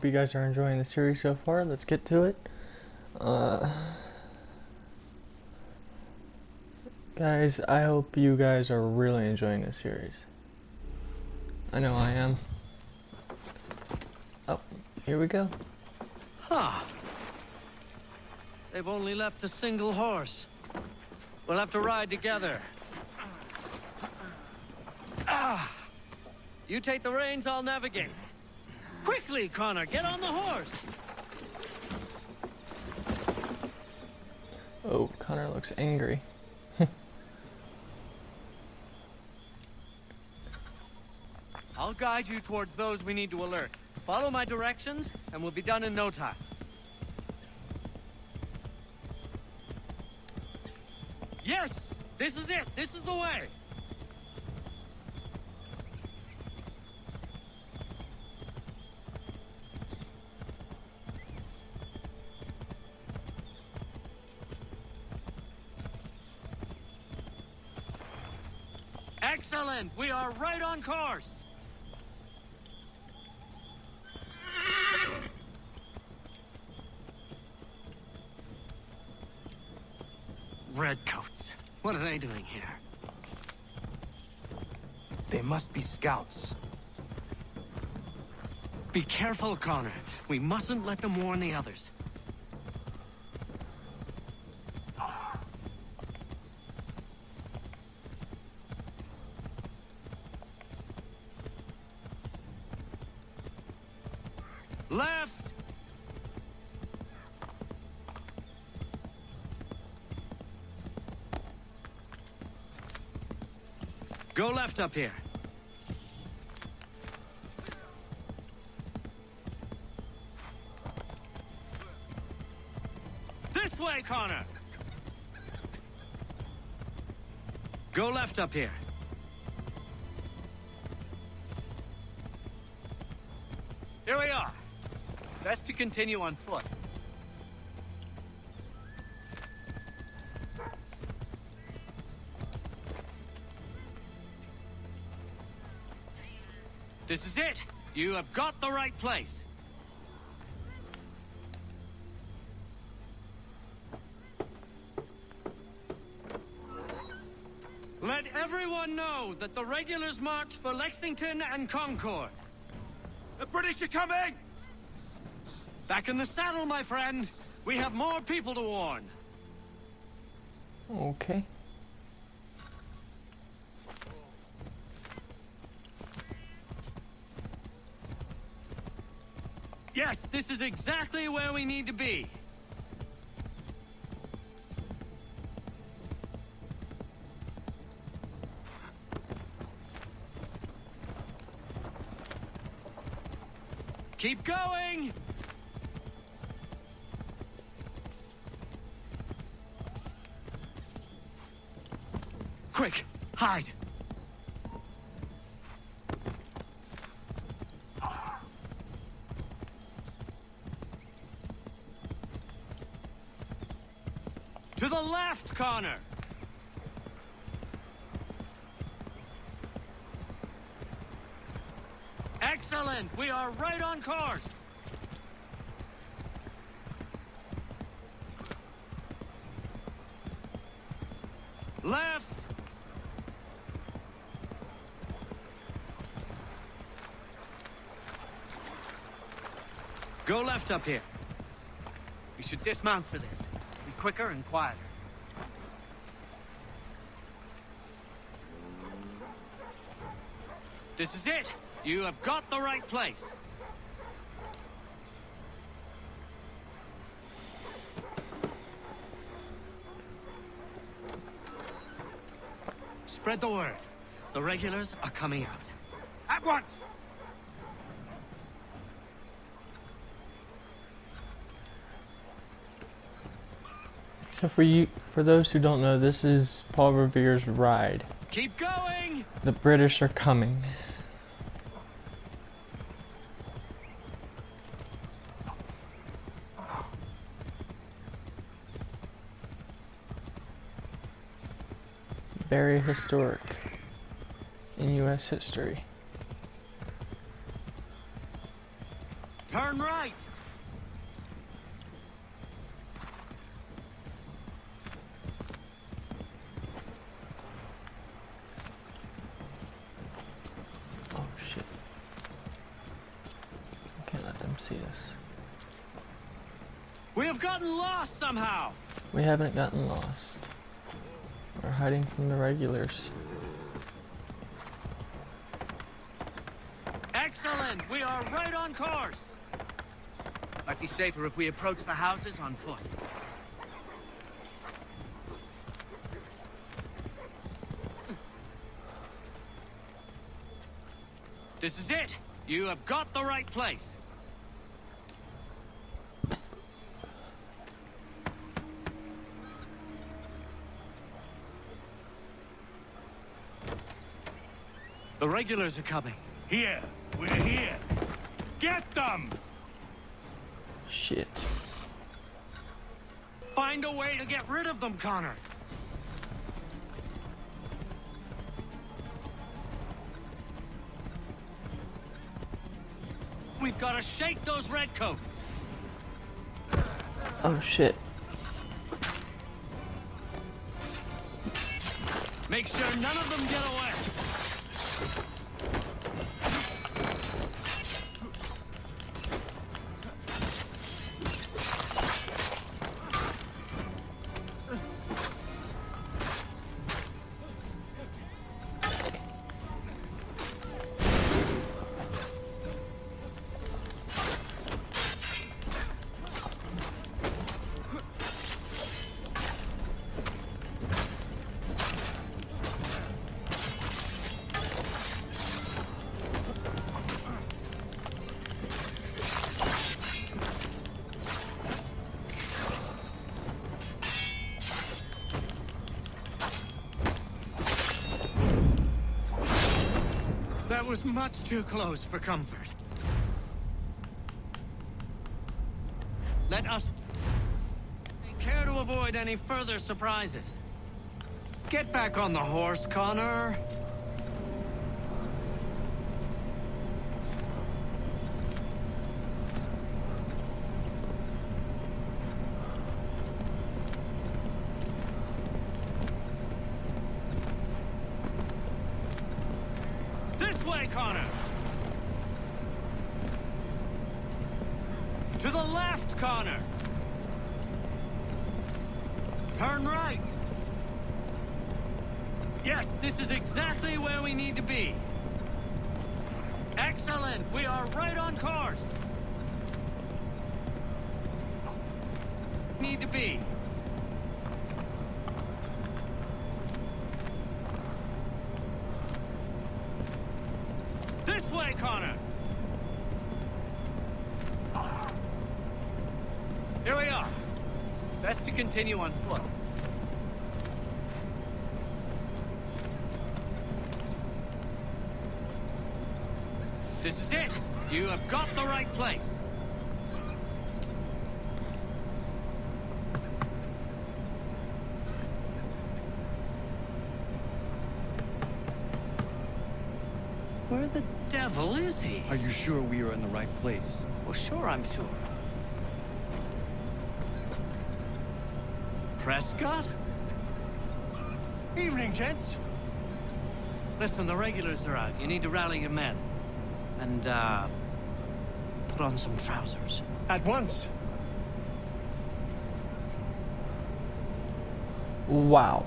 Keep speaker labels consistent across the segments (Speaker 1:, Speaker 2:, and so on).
Speaker 1: you guys are enjoying the series so far. Let's get to it. Guys, I hope you guys are really enjoying this series. I know I am. Oh, here we go.
Speaker 2: Huh. They've only left a single horse. We'll have to ride together. You take the reins, I'll navigate. Quickly, Connor, get on the horse!
Speaker 1: Oh, Connor looks angry.
Speaker 2: I'll guide you towards those we need to alert. Follow my directions, and we'll be done in no time. Yes! This is it! This is the way! Excellent! We are right on course! Redcoats. What are they doing here?
Speaker 3: They must be scouts.
Speaker 2: Be careful, Connor. We mustn't let them warn the others. Left! Go left up here. This way, Connor! Go left up here. Here we are. Best to continue on foot. This is it! You have got the right place! Let everyone know that the regulars marched for Lexington and Concord.
Speaker 3: The British are coming!
Speaker 2: Back in the saddle, my friend! We have more people to warn!
Speaker 1: Okay.
Speaker 2: Yes, this is exactly where we need to be. Keep going! Quick, hide! To the left, Connor! Excellent! We are right on course! Left! Go left up here. We should dismount for this. Be quicker and quieter. This is it! You have got the right place! Spread the word. The regulars are coming out.
Speaker 3: At once!
Speaker 1: So for those who don't know, this is Paul Revere's ride.
Speaker 2: Keep going!
Speaker 1: The British are coming. Very historic in U.S. history.
Speaker 2: Turn right.
Speaker 1: Oh shit. I can't let them see us.
Speaker 2: We have gotten lost somehow.
Speaker 1: We haven't gotten lost. We're hiding from the regulars.
Speaker 2: Excellent. We are right on course. Might be safer if we approach the houses on foot. This is it. You have got the right place. The regulars are coming.
Speaker 3: Here. We're here. Get them!
Speaker 1: Shit.
Speaker 2: Find a way to get rid of them, Connor. We've got to shake those redcoats.
Speaker 1: Oh shit.
Speaker 2: Make sure none of them get away. That was much too close for comfort. Let us take care to avoid any further surprises. Get back on the horse, Connor. This way, Connor! To the left, Connor! Turn right! Yes, this is exactly where we need to be. Excellent! We are right on course! Need to be. This way, Connor! Here we are. Best to continue on foot. This is it. You have got the right place. Where the devil is he?
Speaker 4: Are you sure we are in the right place?
Speaker 2: Well, sure, I'm sure. Prescott?
Speaker 3: Evening, gents.
Speaker 2: Listen, the regulars are out. You need to rally your men. And, put on some trousers.
Speaker 3: At once.
Speaker 1: Wow.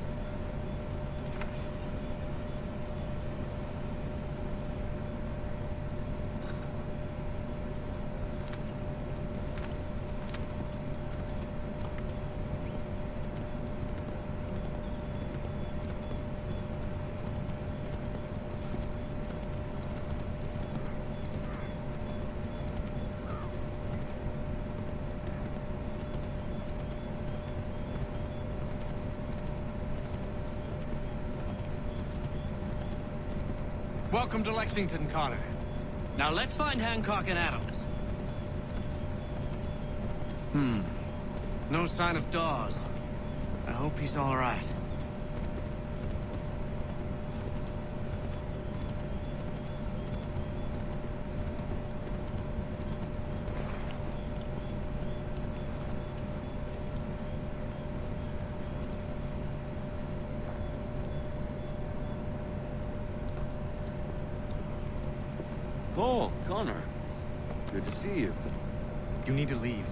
Speaker 2: Welcome to Lexington, Connor. Now let's find Hancock and Adams. No sign of Dawes. I hope he's all right.
Speaker 5: Paul, Connor. Good to see you.
Speaker 4: You need to leave.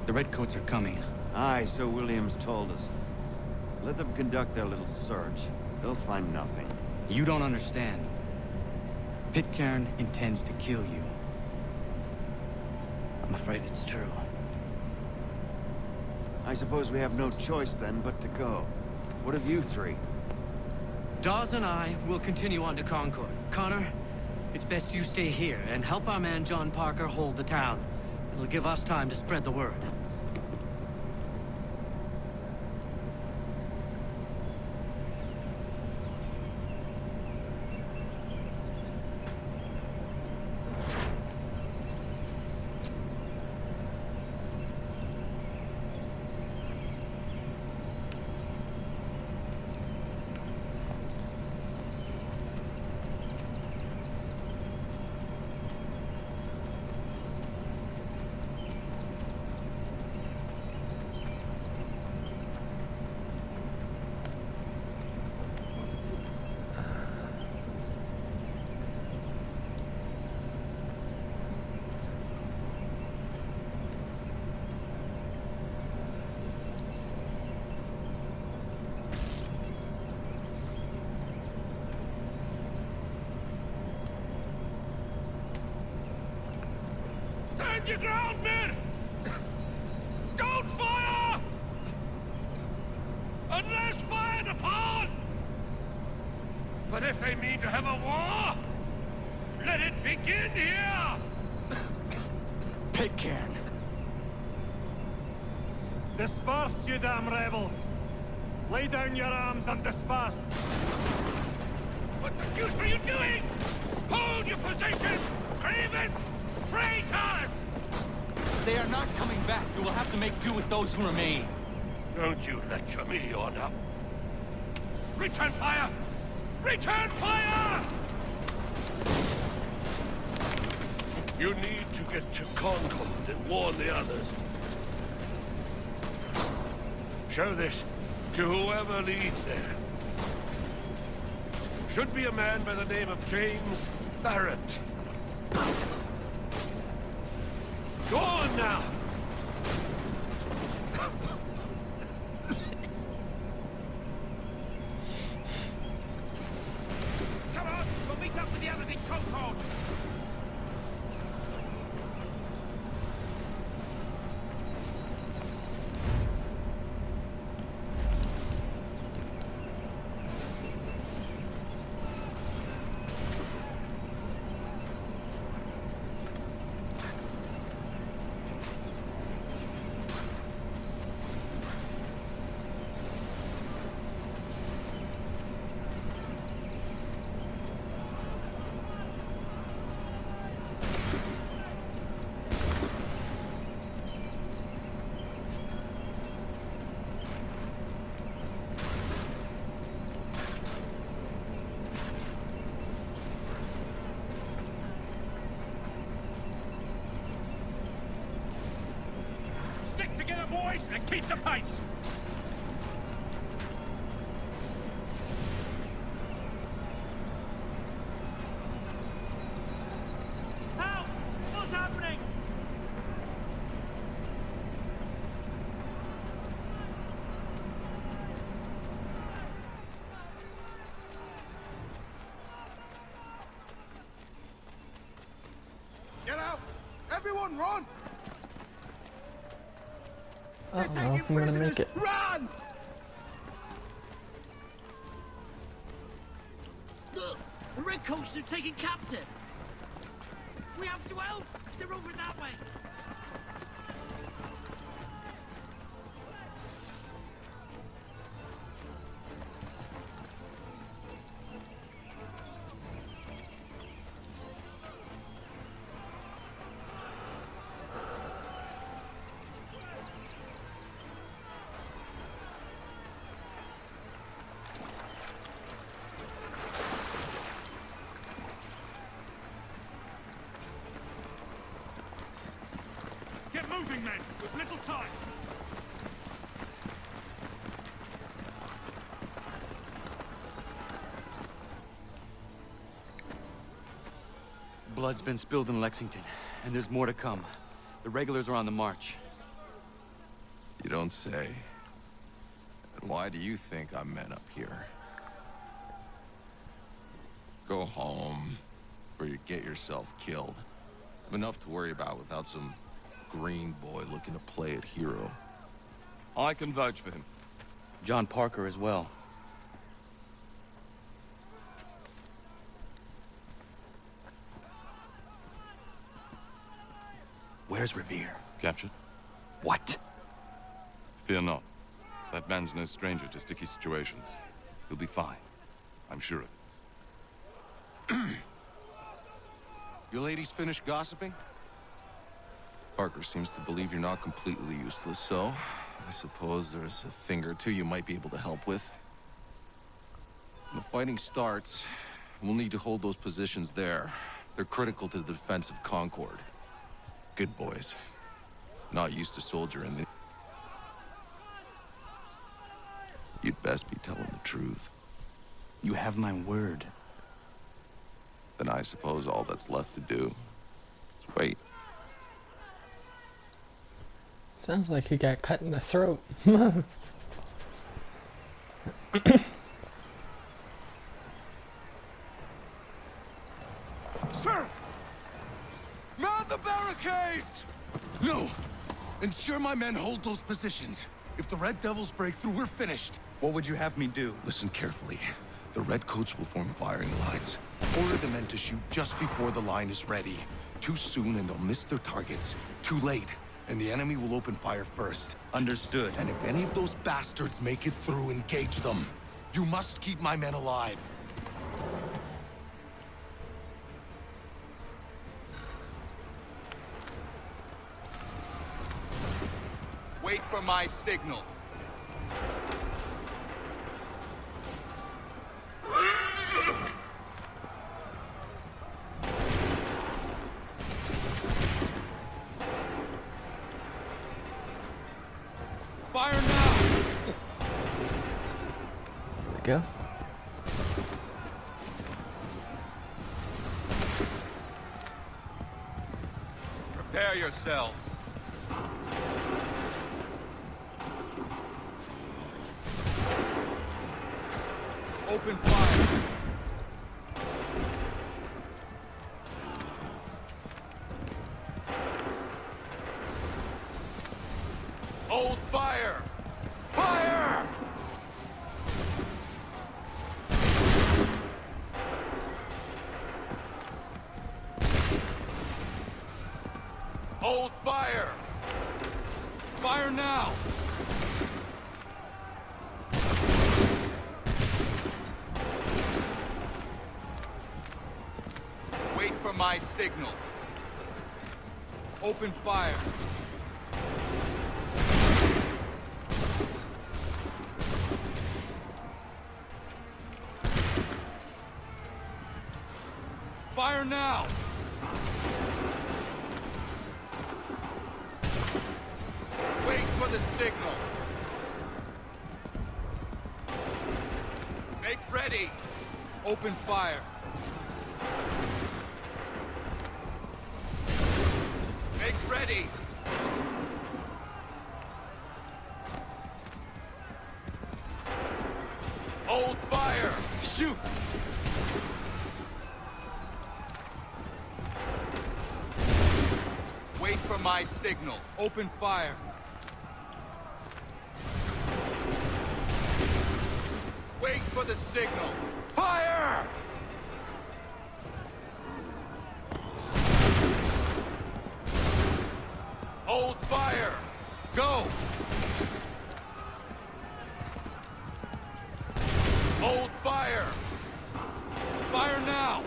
Speaker 4: The Redcoats are coming.
Speaker 5: Aye, so Williams told us. Let them conduct their little search. They'll find nothing.
Speaker 4: You don't understand. Pitcairn intends to kill you.
Speaker 2: I'm afraid it's true.
Speaker 5: I suppose we have no choice then but to go. What of you three?
Speaker 2: Dawes and I will continue on to Concord. Connor, it's best you stay here and help our man John Parker hold the town. It'll give us time to spread the word.
Speaker 3: Stand your ground, men! Don't fire! Unless fired upon! But if they mean to have a war, let it begin here!
Speaker 4: Pitcairn!
Speaker 3: Disperse, you damn rebels! Lay down your arms and disperse! What the deuce are you doing? Hold your position! Cravens! Traitors!
Speaker 4: They are not coming back. You will have to make do with those who remain.
Speaker 3: Don't you lecture me on up. Return fire! Return fire! You need to get to Concord and warn the others. Show this to whoever leads there. Should be a man by the name of James Barrett. Go on now! Come on! We'll meet up with the others in Concord! Stick together, boys, and keep the pace! Help! What's happening? Get out! Everyone run!
Speaker 1: I don't know if I'm gonna make it.
Speaker 3: Run!
Speaker 2: Look! The Redcoats are taking captives! We have to help! They're over that way!
Speaker 3: Get moving, men! With little time!
Speaker 4: Blood's been spilled in Lexington, and there's more to come. The regulars are on the march.
Speaker 6: You don't say. And why do you think I'm men up here? Go home, or you get yourself killed. Have enough to worry about without some green boy looking to play at hero. I can vouch for him.
Speaker 4: John Parker as well. Where's Revere?
Speaker 7: Captured?
Speaker 4: What?
Speaker 7: Fear not. That man's no stranger to sticky situations. He'll be fine. I'm sure of it.
Speaker 6: You ladies finished gossiping? Parker seems to believe you're not completely useless, so I suppose there's a thing or two you might be able to help with. When the fighting starts, we'll need to hold those positions there. They're critical to the defense of Concord. Good boys. Not used to soldiering. You'd best be telling the truth.
Speaker 4: You have my word.
Speaker 6: Then I suppose all that's left to do is wait.
Speaker 1: Sounds like he got cut in the throat.
Speaker 6: Sir! Mount the barricades! No! Ensure my men hold those positions. If the Red Devils break through, we're finished.
Speaker 4: What would you have me do?
Speaker 6: Listen carefully. The Redcoats will form firing lines. Order the men to shoot just before the line is ready. Too soon and they'll miss their targets. Too late, and the enemy will open fire first.
Speaker 4: Understood.
Speaker 6: And if any of those bastards make it through, engage them. You must keep my men alive.
Speaker 4: Wait for my signal. Fire now!
Speaker 1: There we go.
Speaker 4: Prepare yourselves. Open fire. Hold fire! Fire! Hold fire! Fire now! Wait for my signal. Open fire. Fire now! Wait for the signal. Make ready. Open fire. Make ready. Hold fire. Shoot. Wait for my signal. Open fire. Wait for the signal. Fire! Hold fire! Go! Hold fire! Fire now!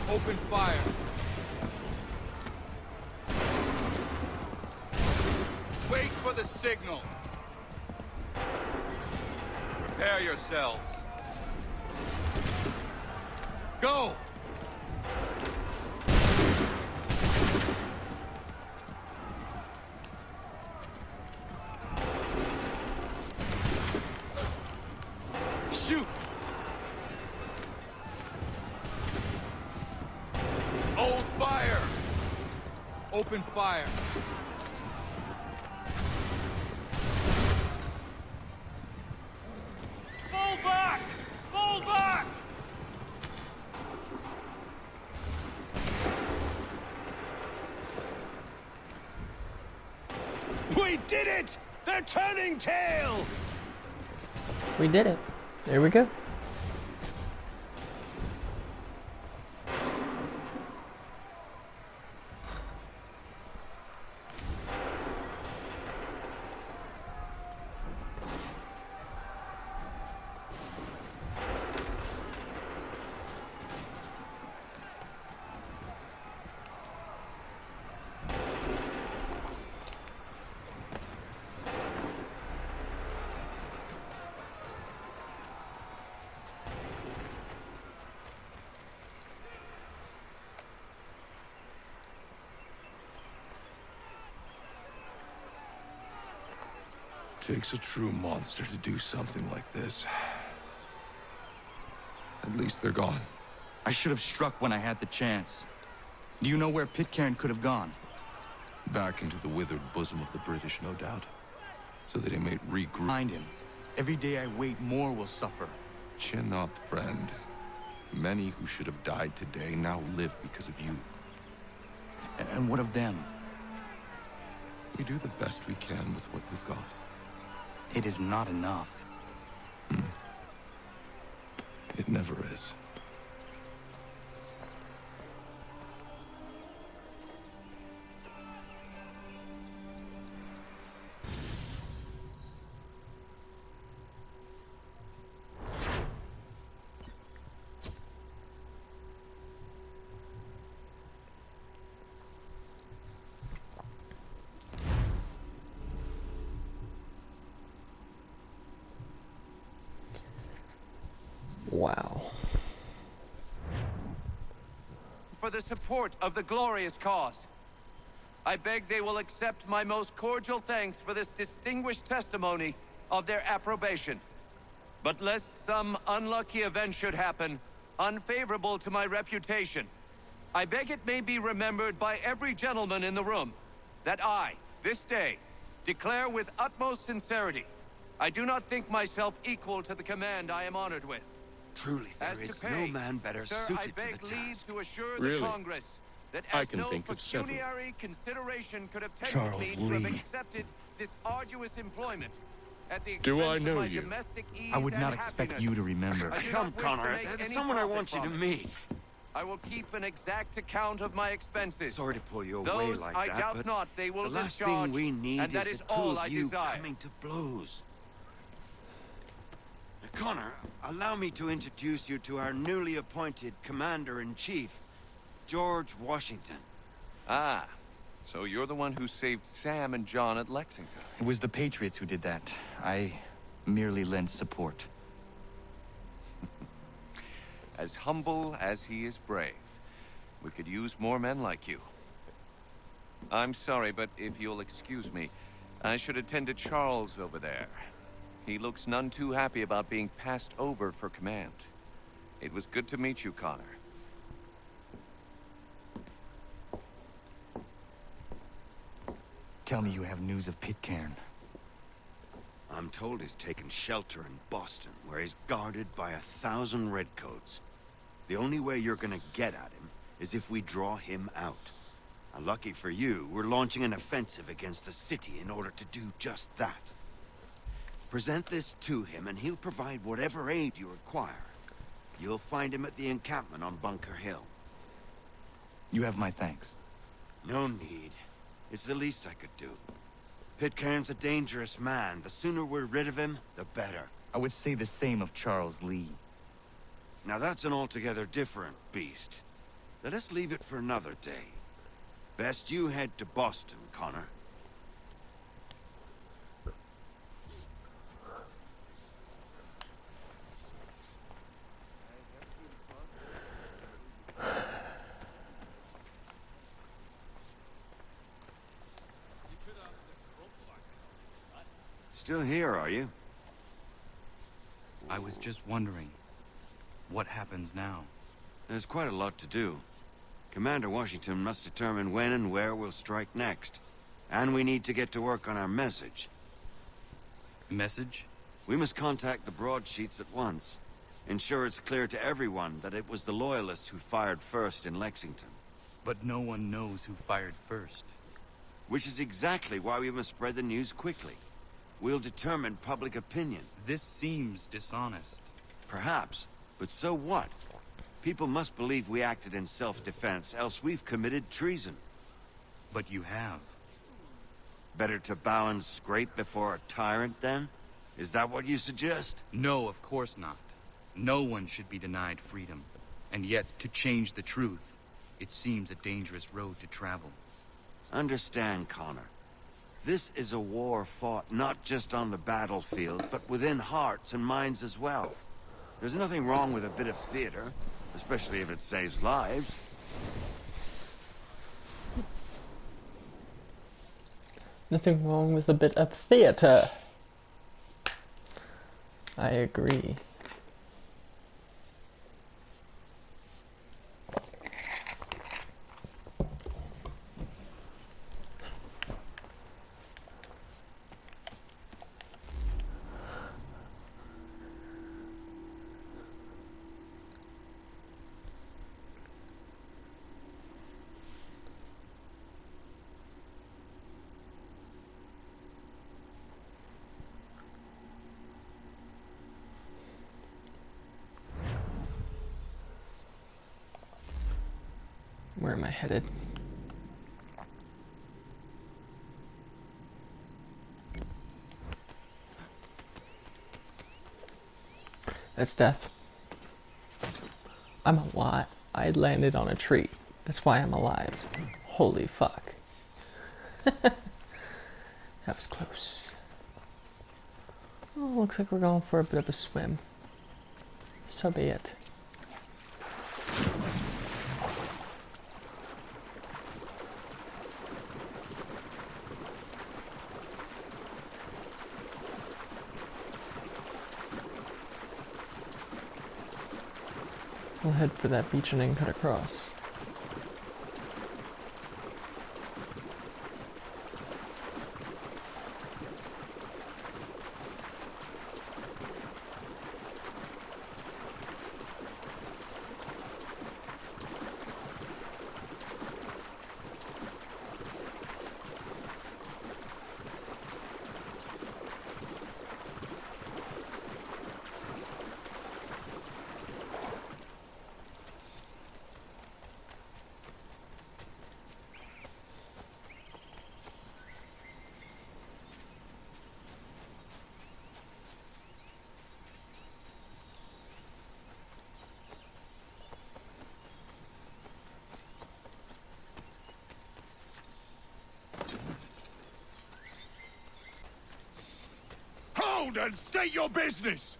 Speaker 4: Open fire. Wait for the signal. Prepare yourselves. Go! Open fire.
Speaker 3: Fall back! Fall back!
Speaker 8: We did it! They're turning tail!
Speaker 1: We did it. There we go.
Speaker 6: Takes a true monster to do something like this. At least they're gone.
Speaker 4: I should have struck when I had the chance. Do you know where Pitcairn could have gone?
Speaker 6: Back into the withered bosom of the British, no doubt. So that he may regroup.
Speaker 4: Find him. Every day I wait, more will suffer.
Speaker 6: Chin up, friend. Many who should have died today now live because of you.
Speaker 4: And what of them?
Speaker 6: We do the best we can with what we've got.
Speaker 4: It is not enough.
Speaker 6: It never is.
Speaker 1: Wow.
Speaker 2: For the support of the glorious cause. I beg they will accept my most cordial thanks for this distinguished testimony of their approbation. But lest some unlucky event should happen, unfavorable to my reputation, I beg it may be remembered by every gentleman in the room that I, this day, declare with utmost sincerity, I do not think myself equal to the command I am honored with.
Speaker 5: Truly,
Speaker 2: As
Speaker 5: there
Speaker 2: to
Speaker 5: is
Speaker 2: pay,
Speaker 5: no man better
Speaker 2: sir, I
Speaker 5: suited to
Speaker 2: beg
Speaker 5: the
Speaker 2: leave
Speaker 5: task.
Speaker 2: to assure
Speaker 7: Really?
Speaker 2: the Congress that
Speaker 7: I
Speaker 2: as
Speaker 7: can
Speaker 2: no
Speaker 7: think it's settled.
Speaker 2: pecuniary consideration could have tempted
Speaker 8: Charles
Speaker 2: me to have
Speaker 8: Lee.
Speaker 2: accepted this arduous employment at the
Speaker 7: Do
Speaker 2: expense
Speaker 7: I know
Speaker 2: of my
Speaker 7: you?
Speaker 2: domestic ease
Speaker 4: I would
Speaker 2: and
Speaker 4: not expect
Speaker 2: happiness.
Speaker 4: you to remember.
Speaker 2: I do
Speaker 5: Come,
Speaker 2: not wish
Speaker 5: Connor,
Speaker 2: to make
Speaker 5: there's
Speaker 2: any
Speaker 5: someone I
Speaker 2: profit
Speaker 5: want you to
Speaker 2: from it.
Speaker 5: meet.
Speaker 2: I will keep an exact account of my expenses.
Speaker 5: Sorry to pull you away
Speaker 2: Those
Speaker 5: like
Speaker 2: I
Speaker 5: that,
Speaker 2: doubt
Speaker 5: but
Speaker 2: not they will
Speaker 5: the last
Speaker 2: discharge,
Speaker 5: thing we need
Speaker 2: and that
Speaker 5: is
Speaker 2: is
Speaker 5: the two
Speaker 2: all
Speaker 5: of
Speaker 2: I
Speaker 5: you
Speaker 2: desire.
Speaker 5: coming to blows. Connor, allow me to introduce you to our newly appointed Commander-in-Chief, George Washington.
Speaker 2: Ah, so you're the one who saved Sam and John at Lexington.
Speaker 4: It was the Patriots who did that. I merely lent support.
Speaker 2: As humble as he is brave. We could use more men like you. I'm sorry, but if you'll excuse me, I should attend to Charles over there. He looks none too happy about being passed over for command. It was good to meet you, Connor.
Speaker 4: Tell me you have news of Pitcairn.
Speaker 5: I'm told he's taken shelter in Boston, where he's guarded by 1,000 redcoats. The only way you're gonna get at him is if we draw him out. And lucky for you, we're launching an offensive against the city in order to do just that. Present this to him, and he'll provide whatever aid you require. You'll find him at the encampment on Bunker Hill.
Speaker 4: You have my thanks.
Speaker 5: No need. It's the least I could do. Pitcairn's a dangerous man. The sooner we're rid of him, the better.
Speaker 4: I would say the same of Charles Lee.
Speaker 5: Now that's an altogether different beast. Let us leave it for another day. Best you head to Boston, Connor. Still here, are you?
Speaker 4: I was just wondering, what happens now?
Speaker 5: There's quite a lot to do. Commander Washington must determine when and where we'll strike next. And we need to get to work on our message.
Speaker 4: Message?
Speaker 5: We must contact the broadsheets at once. Ensure it's clear to everyone that it was the Loyalists who fired first in Lexington.
Speaker 4: But no one knows who fired first.
Speaker 5: Which is exactly why we must spread the news quickly. We'll determine public opinion.
Speaker 4: This seems dishonest.
Speaker 5: Perhaps, but so what? People must believe we acted in self-defense, else we've committed treason.
Speaker 4: But you have.
Speaker 5: Better to bow and scrape before a tyrant, then? Is that what you suggest?
Speaker 4: No, of course not. No one should be denied freedom. And yet, to change the truth, it seems a dangerous road to travel.
Speaker 5: Understand, Connor. This is a war fought not just on the battlefield, but within hearts and minds as well. There's nothing wrong with a bit of theater, especially if it saves lives.
Speaker 1: Nothing wrong with a bit of theater. I agree. Where am I headed? That's death. I'm alive. I landed on a tree. That's why I'm alive. Holy fuck. That was close. Oh, looks like we're going for a bit of a swim. So be it. We'll head for that beach and then cut across.
Speaker 3: Hold and state your business!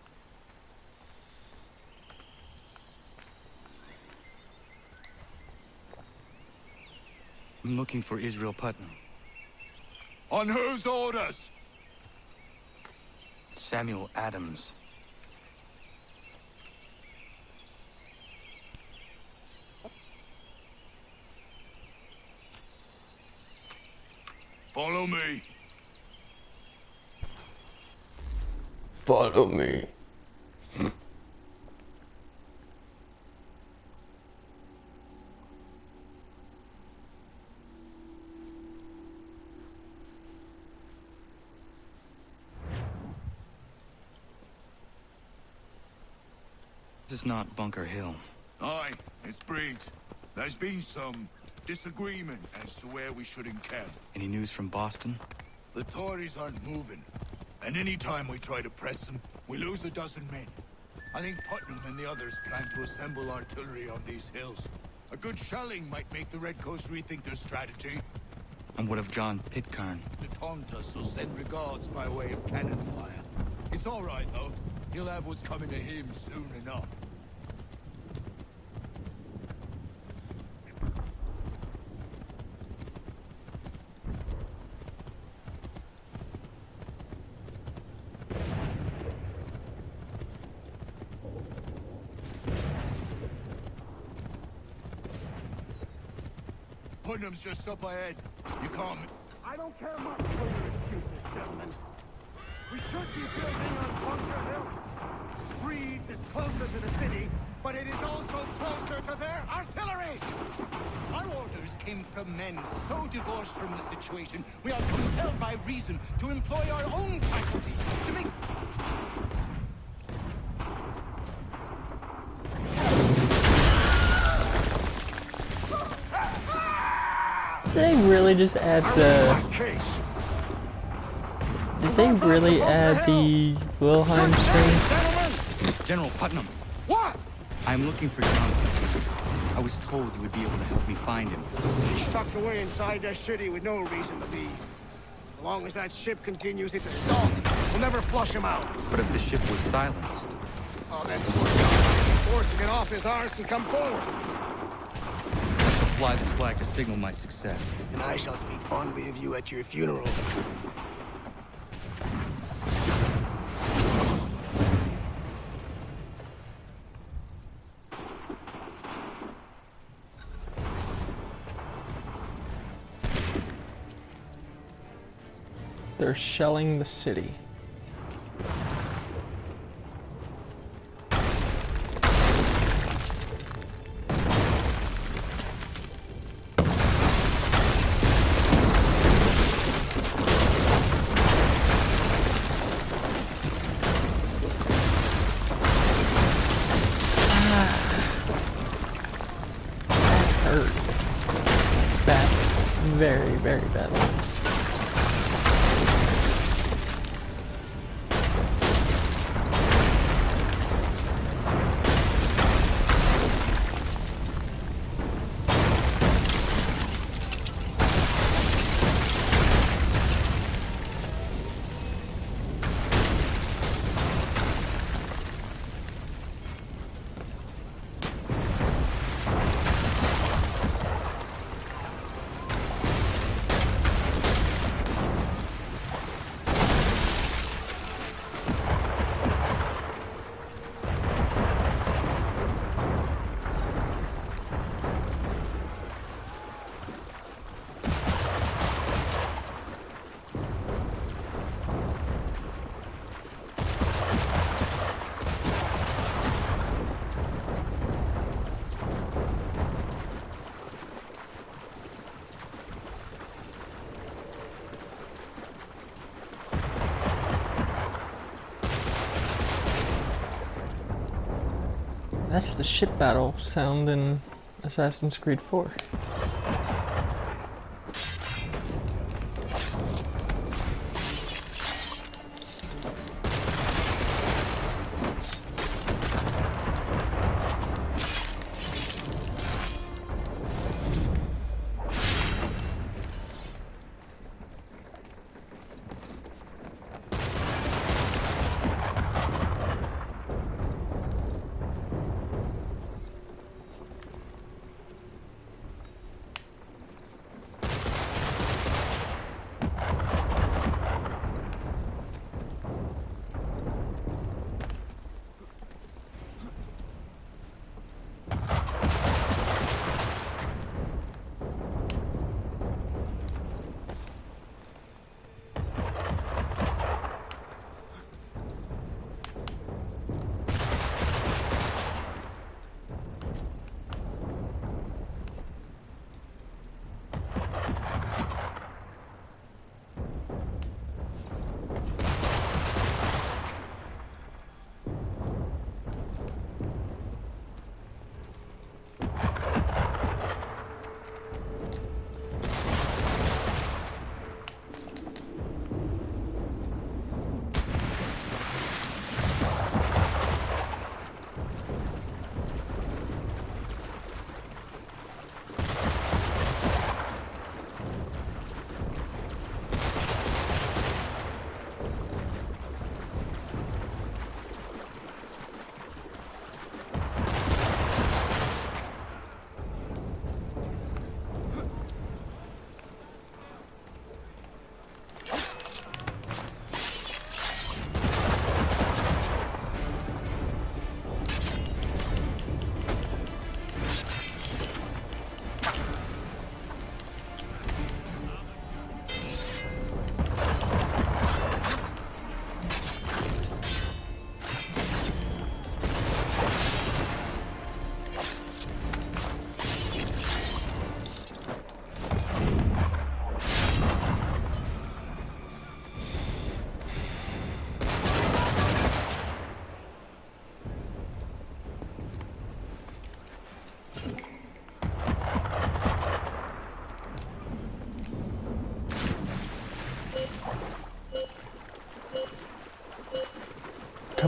Speaker 4: I'm looking for Israel Putnam.
Speaker 3: On whose orders?
Speaker 4: Samuel Adams.
Speaker 3: Follow me.
Speaker 1: Follow me.
Speaker 4: This is not Bunker Hill.
Speaker 3: Aye, it's Briggs. There's been some disagreement as to where we should encamp.
Speaker 4: Any news from Boston?
Speaker 3: The Tories aren't moving. And any time we try to press them, we lose a dozen men. I think Putnam and the others plan to assemble artillery on these hills. A good shelling might make the Redcoats rethink their strategy.
Speaker 4: And what of John Pitcairn?
Speaker 3: The Tauntus will send regards by way of cannon fire. It's all right, though. He'll have what's coming to him soon enough. Putnam's just up ahead. You come. I don't care much for your excuses, gentlemen. We should be building on Bunker Hill. Breed is closer to the city, but it is also closer to their artillery! Our orders came from men so divorced from the situation, we are compelled by reason to employ our own faculties to make...
Speaker 1: Did they really just add the... Did they really add the Wilhelm string?
Speaker 4: General Putnam. What? I'm looking for John. I was told you would be able to help me find him.
Speaker 8: He's tucked away inside that city with no reason to be. As long as that ship continues its assault, we'll never flush him out.
Speaker 4: But if the ship was silenced...
Speaker 8: Oh, then poor John will be forced to get off his arse and come forward.
Speaker 4: I shall fly this flag to signal my success.
Speaker 8: And I shall speak fondly of you at your funeral.
Speaker 1: They're shelling the city. Hurt. Bad. Very, very badly. That's the ship battle sound in Assassin's Creed 4.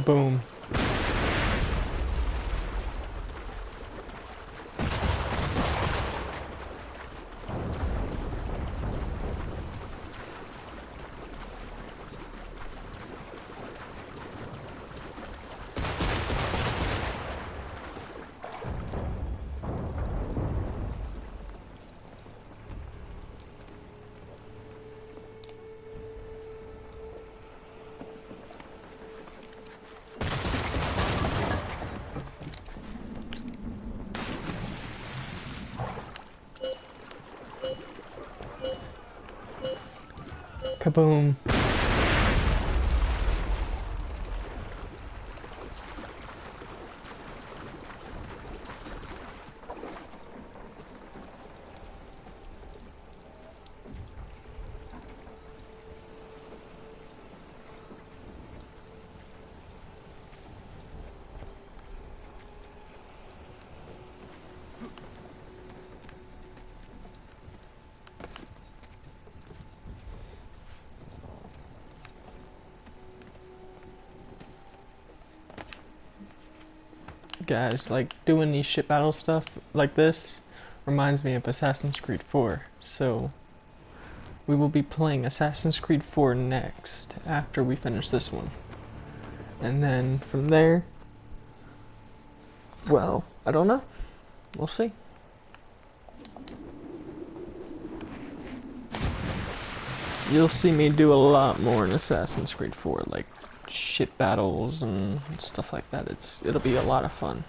Speaker 1: Kaboom. Kaboom. Guys, like doing these ship battle stuff like this reminds me of Assassin's Creed 4. So we will be playing Assassin's Creed 4 next after we finish this one. And then from there, well, I don't know. We'll see. You'll see me do a lot more in Assassin's Creed 4, like ship battles and stuff like that. It'll be a lot of fun.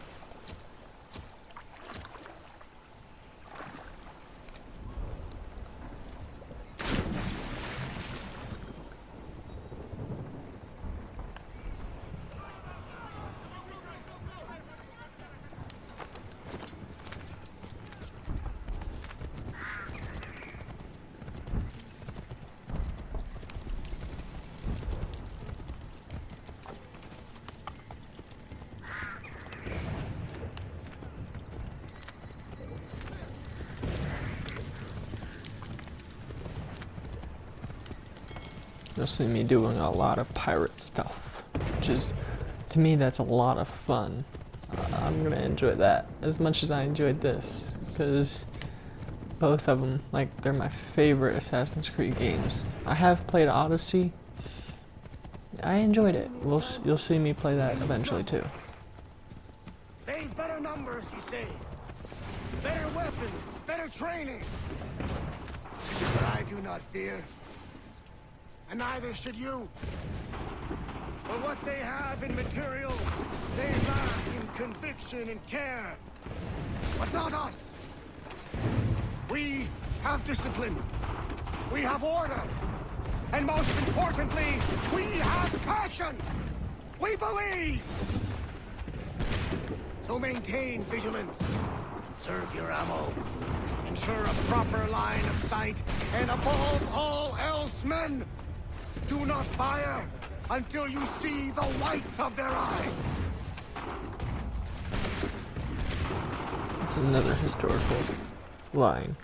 Speaker 1: You'll see me doing a lot of pirate stuff, which is, to me, that's a lot of fun. I'm gonna enjoy that as much as I enjoyed this, because both of them, like, they're my favorite Assassin's Creed games. I have played Odyssey. I enjoyed it. You'll see me play that eventually too.
Speaker 8: They've better numbers, you say. Better weapons, better training. But I do not fear. And neither should you. For what they have in material, they lack in conviction and care. But not us. We have discipline. We have order. And most importantly, we have passion. We believe. So maintain vigilance. Conserve your ammo. Ensure a proper line of sight. And above all else, men, do not fire until you see the whites of their eyes.
Speaker 1: It's another historical line.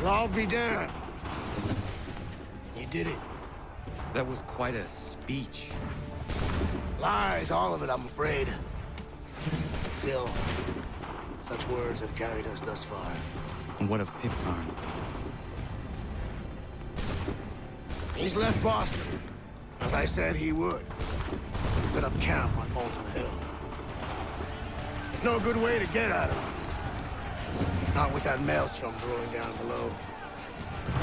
Speaker 8: Well, I'll be damned. You did it.
Speaker 4: That was quite a speech.
Speaker 8: Lies, all of it, I'm afraid. Still, such words have carried us thus far.
Speaker 4: And what of Pitcairn?
Speaker 8: He's left Boston, as I said he would. Set up camp on Molten Hill. It's no good way to get at him. Not with that maelstrom brewing down below.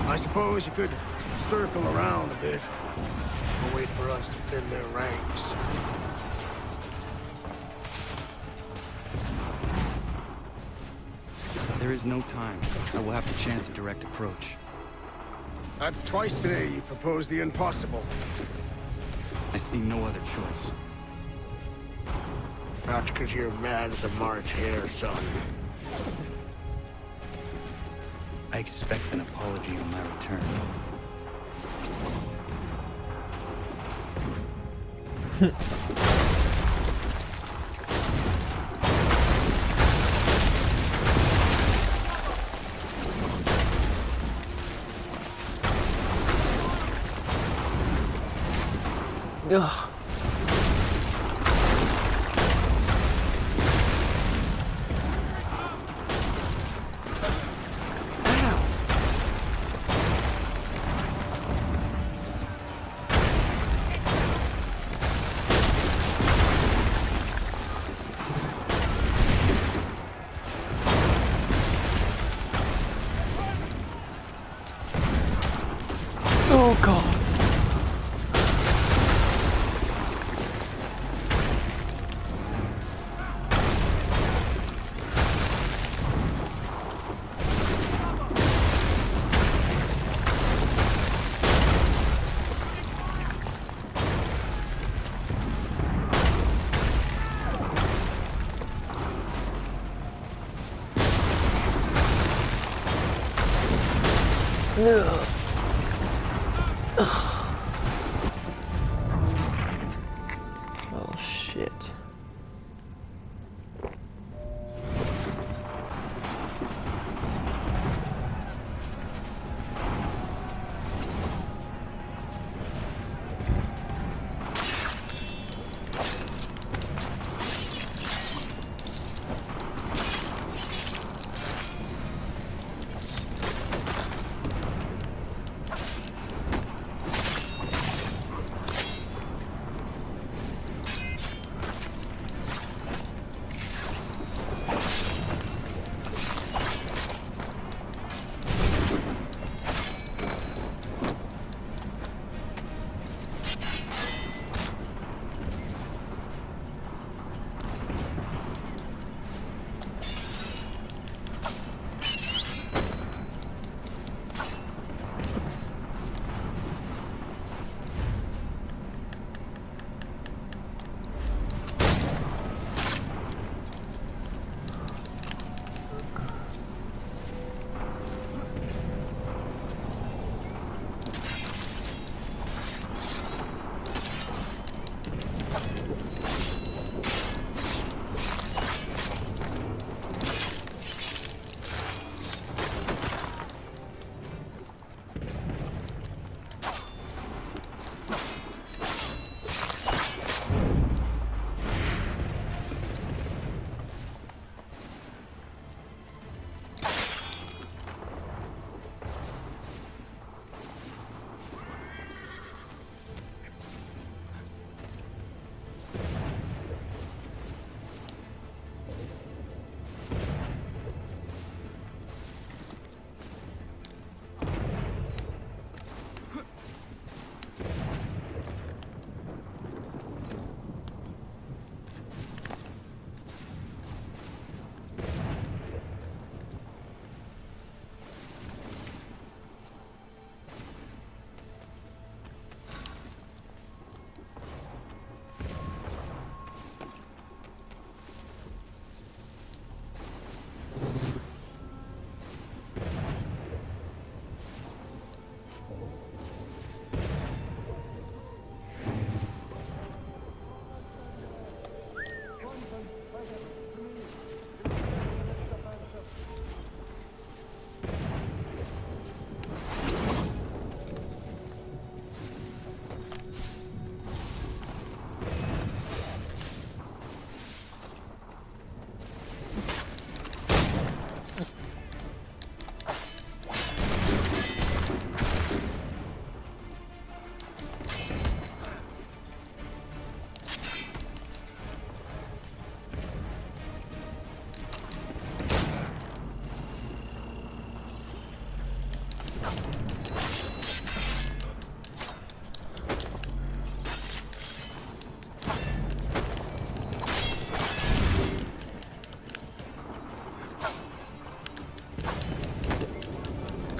Speaker 8: I suppose you could circle around a bit, and wait for us to thin their ranks.
Speaker 4: There is no time. I will have to chance a direct approach.
Speaker 8: That's twice today you proposed the impossible.
Speaker 4: I see no other choice.
Speaker 8: Not because you're mad as a March hare, son.
Speaker 4: I expect an apology on my return.
Speaker 1: Ugh. Oh god. Ugh. Oh shit.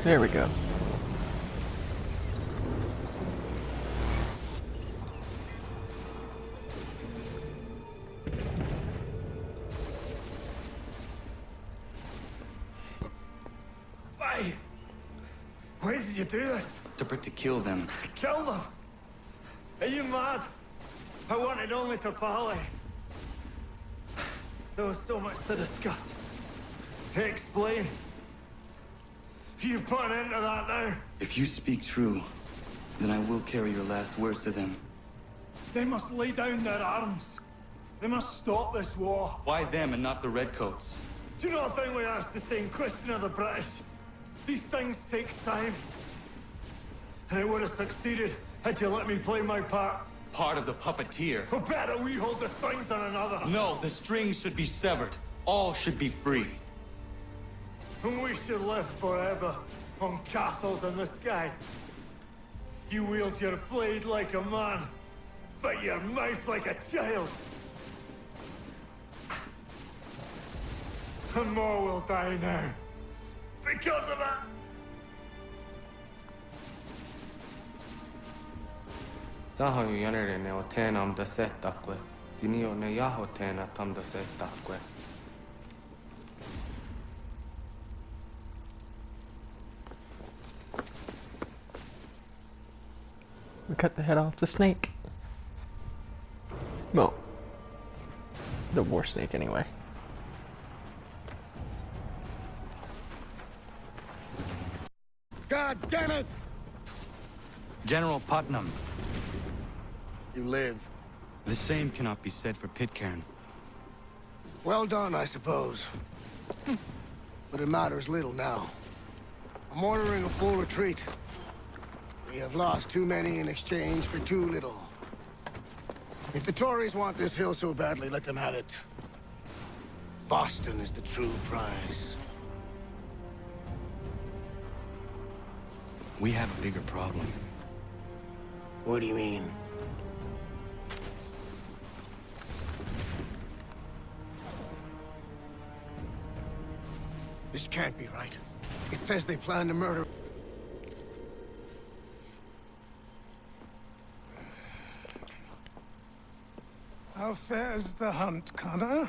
Speaker 1: There we go.
Speaker 8: Why? Why did you do this?
Speaker 4: To kill them.
Speaker 8: Kill them? Are you mad? I wanted only to parley. There was so much to discuss, to explain. You put an end to that now.
Speaker 4: If you speak true, then I will carry your last words to them.
Speaker 3: They must lay down their arms. They must stop this war.
Speaker 4: Why them and not the Redcoats?
Speaker 3: Do you not think we asked the same question of the British? These things take time. And it would have succeeded had you let me play my part.
Speaker 4: Part of the puppeteer.
Speaker 3: Or better, we hold the strings on another.
Speaker 4: No, the strings should be severed. All should be free.
Speaker 3: And we should live forever on castles in the sky. You wield your blade like a man, but your mouth like a child. And more will die now. Because of it.
Speaker 9: Sahoju jänerene o teenam da settakwe. Tinio ne jaho teena tam da settakwe.
Speaker 1: We cut the head off the snake. Well, the war snake anyway.
Speaker 8: God damn it!
Speaker 4: General Putnam.
Speaker 8: You live.
Speaker 4: The same cannot be said for Pitcairn.
Speaker 8: Well done, I suppose. But it matters little now. I'm ordering a full retreat. We have lost too many in exchange for too little. If the Tories want this hill so badly, let them have it. Boston is the true prize.
Speaker 4: We have a bigger problem.
Speaker 8: What do you mean? This can't be right. It says they plan to murder...
Speaker 10: How fares the hunt, Connor?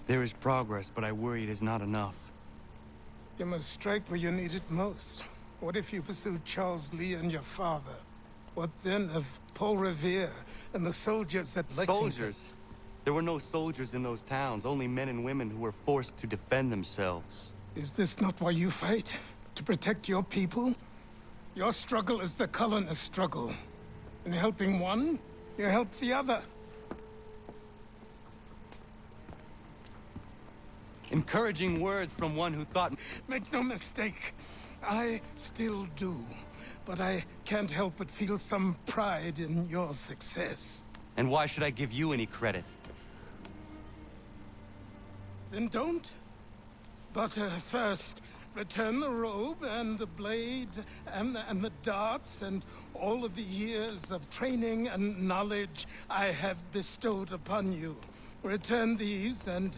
Speaker 4: There is progress, but I worry it is not enough.
Speaker 10: You must strike where you need it most. What if you pursued Charles Lee and your father? What then of Paul Revere and the soldiers at Lexington?
Speaker 4: Soldiers? There were no soldiers in those towns, only men and women who were forced to defend themselves.
Speaker 10: Is this not why you fight? To protect your people? Your struggle is the colonist struggle. In helping one, you help the other.
Speaker 4: Encouraging words from one who thought...
Speaker 10: Make no mistake, I still do. But I can't help but feel some pride in your success.
Speaker 4: And why should I give you any credit?
Speaker 10: Then don't. But first, return the robe and the blade and the darts and all of the years of training and knowledge I have bestowed upon you. Return these, and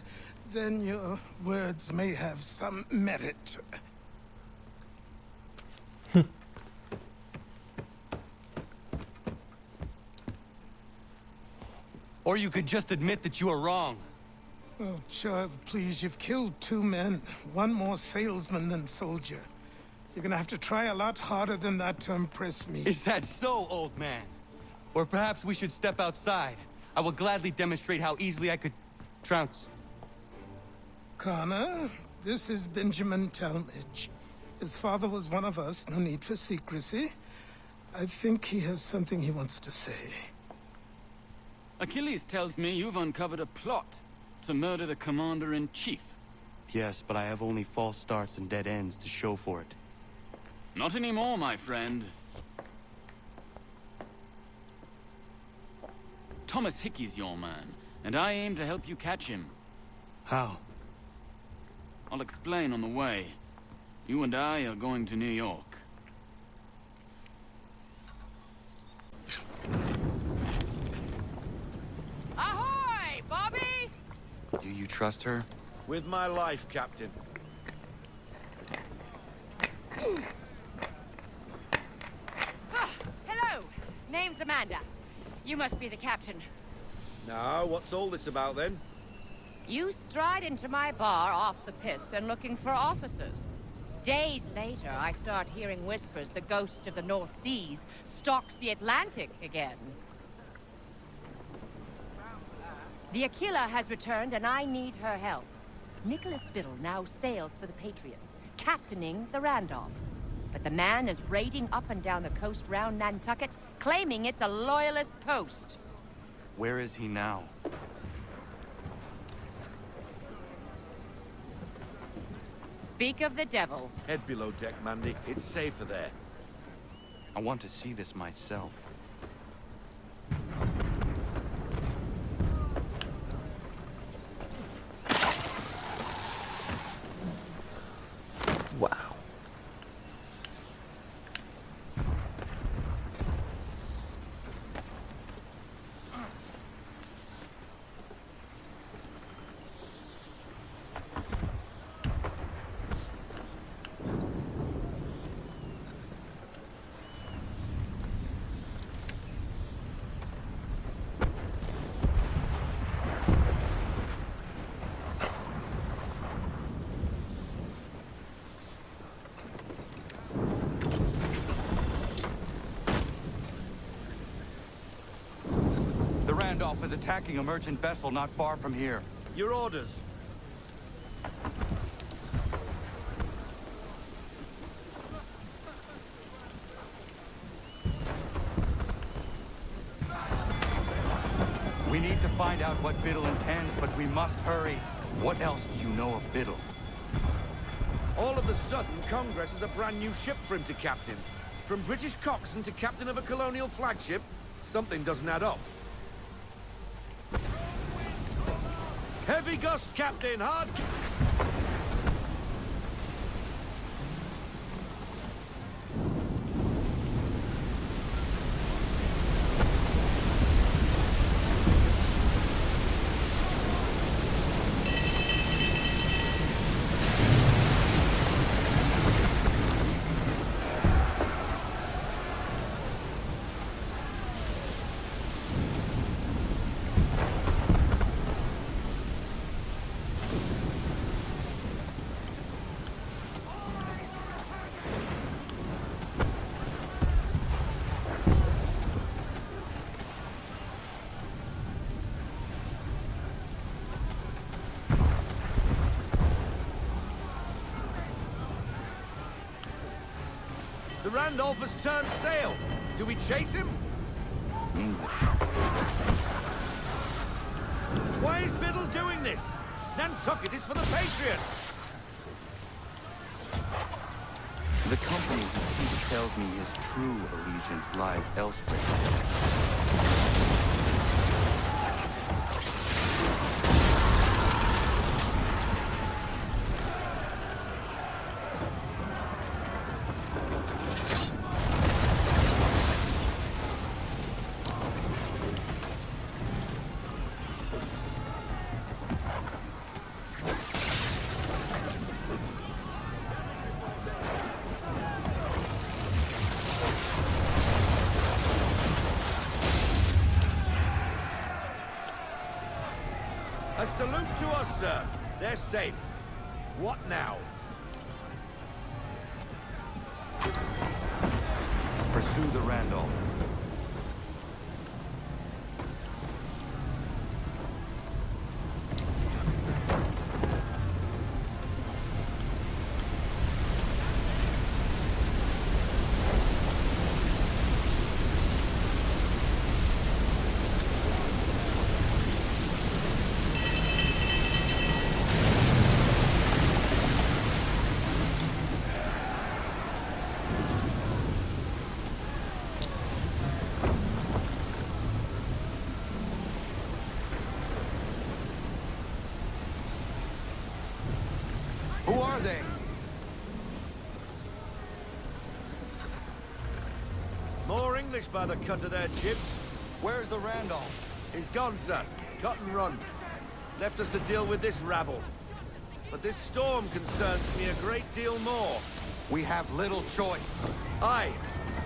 Speaker 10: then your words may have some merit.
Speaker 4: Or you could just admit that you are wrong.
Speaker 10: Oh, child, please, you've killed 2 men. One more salesman than soldier. You're gonna have to try a lot harder than that to impress me.
Speaker 4: Is that so, old man? Or perhaps we should step outside. I will gladly demonstrate how easily I could trounce.
Speaker 10: Connor, this is Benjamin Talmadge. His father was one of us, no need for secrecy. I think he has something he wants to say.
Speaker 11: Achilles tells me you've uncovered a plot to murder the commander-in-chief.
Speaker 4: Yes, but I have only false starts and dead ends to show for it.
Speaker 11: Not anymore, my friend. Thomas Hickey's your man, and I aim to help you catch him.
Speaker 4: How?
Speaker 11: I'll explain on the way. You and I are going to New York.
Speaker 12: Ahoy, Bobby!
Speaker 4: Do you trust her?
Speaker 3: With my life, Captain.
Speaker 12: Hello. Name's Amanda. You must be the captain.
Speaker 3: Now, what's all this about, then?
Speaker 12: You stride into my bar off the piss and looking for officers. Days later, I start hearing whispers the ghost of the North Seas stalks the Atlantic again. The Aquila has returned, and I need her help. Nicholas Biddle now sails for the Patriots, captaining the Randolph. But the man is raiding up and down the coast round Nantucket, claiming it's a loyalist post.
Speaker 4: Where is he now?
Speaker 12: Speak of the devil.
Speaker 13: Head below deck, Mandy. It's safer there.
Speaker 4: I want to see this myself.
Speaker 1: Wow.
Speaker 4: The Randolph is attacking a merchant vessel not far from here.
Speaker 13: Your orders.
Speaker 4: We need to find out what Biddle intends, but we must hurry. What else do you know of Biddle?
Speaker 13: All of a sudden, Congress has a brand new ship for him to captain. From British coxswain to captain of a colonial flagship, something doesn't add up. Heavy gusts, Captain. Hard. The Randolph has turned sail. Do we chase him?
Speaker 4: English.
Speaker 13: Why is Biddle doing this? Nantucket is for the Patriots.
Speaker 4: The company whose chief tells me his true allegiance lies elsewhere.
Speaker 13: A salute to us, sir. They're safe. What now?
Speaker 4: Pursue the Randolph. Who are they?
Speaker 13: More English by the cut of their jibs.
Speaker 4: Where's the Randolph?
Speaker 13: He's gone, sir. Cut and run. Left us to deal with this rabble. But this storm concerns me a great deal more.
Speaker 4: We have little choice.
Speaker 13: Aye.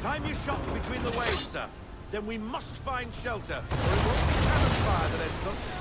Speaker 13: Time your shots between the waves, sir. Then we must find shelter, or it won't be cannon fire that ends us.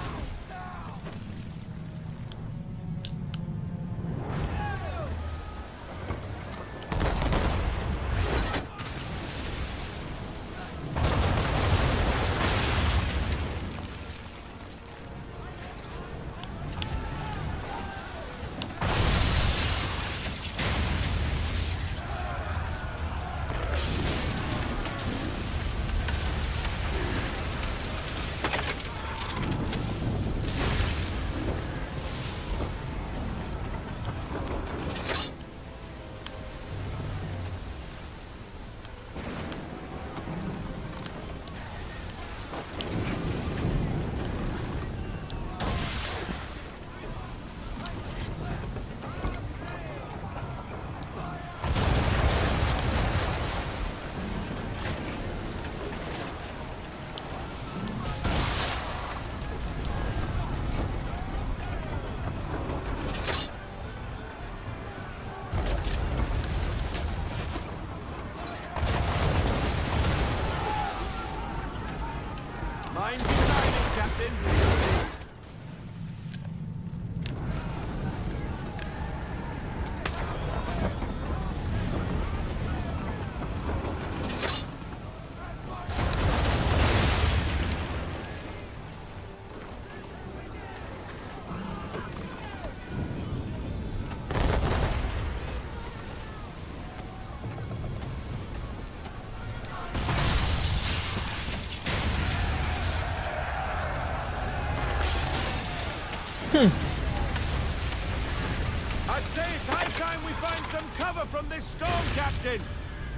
Speaker 13: I'd say it's high time we find some cover from this storm, Captain.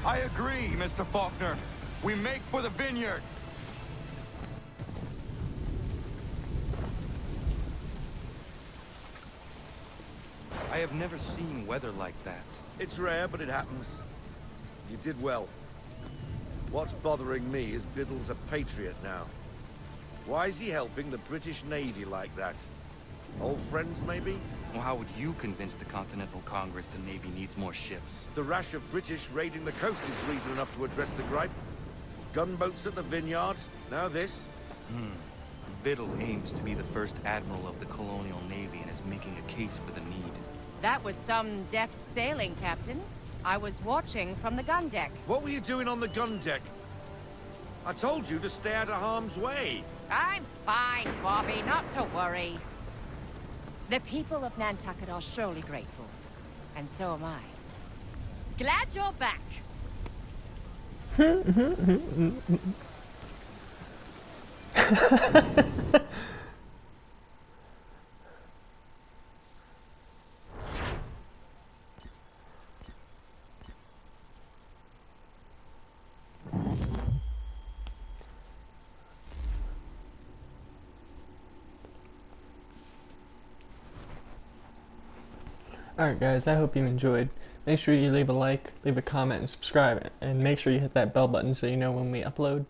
Speaker 4: I agree, Mr. Faulkner. We make for the vineyard. I have never seen weather like that.
Speaker 13: It's rare, but it happens. You did well. What's bothering me is Biddle's a patriot now. Why is he helping the British Navy like that? Old friends, maybe?
Speaker 4: Well, how would you convince the Continental Congress the Navy needs more ships?
Speaker 13: The rash of British raiding the coast is reason enough to address the gripe. Gunboats at the vineyard, now this.
Speaker 4: Biddle aims to be the first admiral of the colonial navy and is making a case for the need.
Speaker 12: That was some deft sailing, Captain. I was watching from the gun deck.
Speaker 13: What were you doing on the gun deck? I told you to stay out of harm's way.
Speaker 12: I'm fine, Bobby, not to worry. The people of Nantucket are surely grateful. And so am I. Glad you're back.
Speaker 1: Alright guys, I hope you enjoyed. Make sure you leave a like, leave a comment, and subscribe, and make sure you hit that bell button so you know when we upload.